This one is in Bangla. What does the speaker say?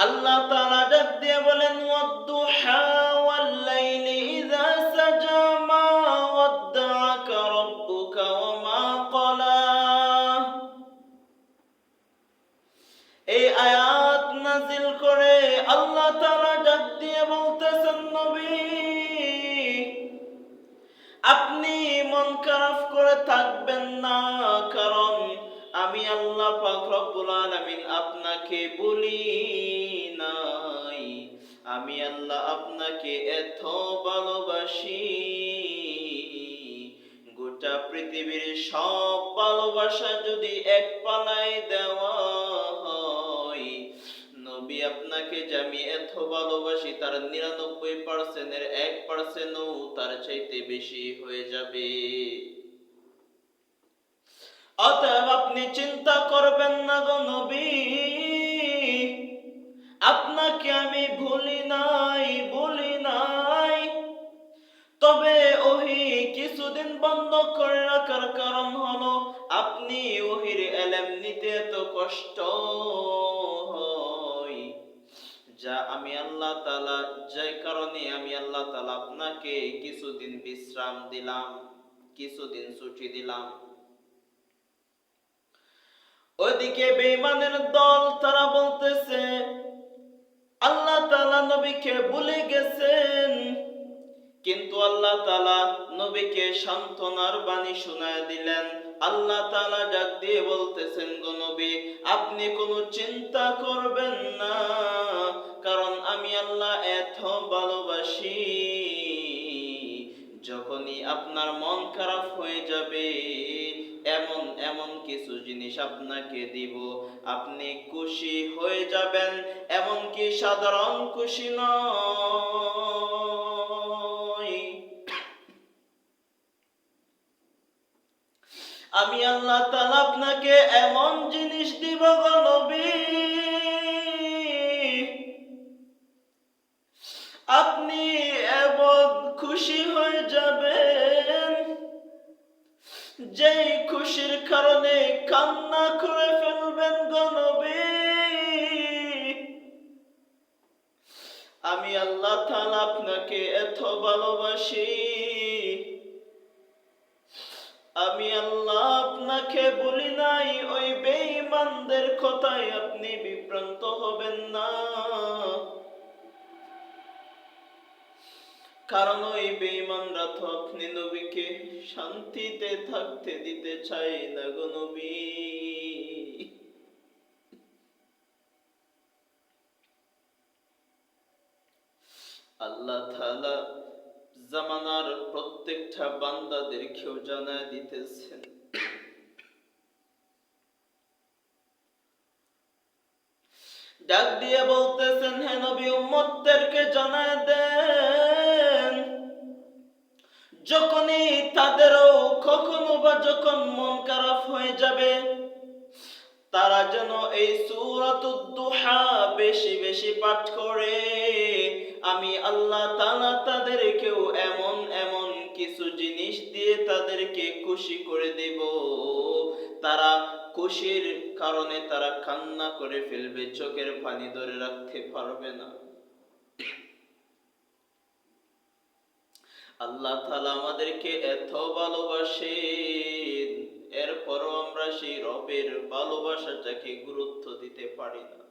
আল্লাহ তাআলা ডাক দিয়ে বলেন, ওয়াদ-দুহা ওয়াল-লাইলি ইযা সাজা মা ওয়াদ্দাআকা রাব্বুকা ওয়া মা ক্বালা। এই আয়াত নাযিল করে আল্লাহ তাআলা ডাক দিয়ে বলতেছেন, নবী আপনি মন খারাপ করে থাকবেন না, কারণ আমি আল্লাহ পাক রব্বুল আলামিন আপনাকে বলি নাই, আমি আল্লাহ আপনাকে এত ভালোবাসি, গোটা পৃথিবীর সব ভালোবাসা যদি এক পালায় দেওয়া হয়, নবী আপনাকে যে আমি এত ভালোবাসি তার ৯৯% এর 1%ও তার চাইতে বেশি হয়ে যাবে। অতএব আপনি চিন্তা করবেন না গো নবী, আপনাকে আমি ভুলি নাই, তবে ওহী কিছুদিন বন্ধ করে রাখার কারণ হলো আপনি ওহীর ইলম নিতে এত কষ্ট হয়, যা আমি আল্লাহ তাআলা, যে কারণে আমি আল্লাহ তাআলা আপনাকে কিছুদিন বিশ্রাম দিলাম, কিছুদিন ছুটি দিলাম। ওইদিকে বেঈমানের দল তারা বলতেছে আল্লাহ তাআলা নবীকে ভুলে গেছেন, কিন্তু আল্লাহ তাআলা নবীকে সান্ত্বনার বাণী শোনায় দিলেন। আল্লাহ তাআলা ডাক দিয়ে বলতেছেন, গো নবী আপনি কোনো চিন্তা করবেন না, কারণ আমি আল্লাহ এত ভালোবাসি, যখনই আপনার মন খারাপ হয়ে যাবে এমন এমন কিছু জিনিস আপনাকে দিব, আপনি খুশি হয়ে যাবেন, এমনকি সাধারণ খুশি নয়। আমি আল্লাহ তাআলা আপনাকে এমন জিনিস দিব গো নবী, আপনি এমন খুশি হয়ে যাবেন, যেই খুশির কারণে কান্না করে ফেলবেন গো নবী। আমি আল্লাহ তাআলা আপনাকে এত ভালোবাসি, আমি আল্লাহ আপনাকে বলি নাই। ওই বেঈমানদের কথায় আপনি বিভ্রান্ত হবেন না, কারণ ওই বেঈমানরা তো আপনি নবীকে শান্তিতে থাকতে দিতে চায় না গো নবী। আল্লাহ তাআলা জামানার প্রত্যেকটা বান্দাদেরকেও জানায় দিতেছেন, ডাক দিয়ে বলতেছেন, হে নবী উম্মতদেরকে জানায় দেন, যখনই তাদেরও কখনো বা যখন মন খারাপ হয়ে যাবে, তারা যেন এই সূরাতুদ দুহা বেশি বেশি পাঠ করে। আমি আল্লাহ তাআলা তাদেরকেও এমন এমন কিছু জিনিস দিয়ে তাদেরকে খুশি করে দেব, তারা খুশির কারণে তারা কান্না করে ফেলবে, চোখের পানি ধরে রাখতে পারবে না। আল্লাহ তাআলা আমাদেরকে এত ভালোবাসেন, এরপরও আমরা সেই রবের ভালোবাসাটাকে গুরুত্ব দিতে পারি না।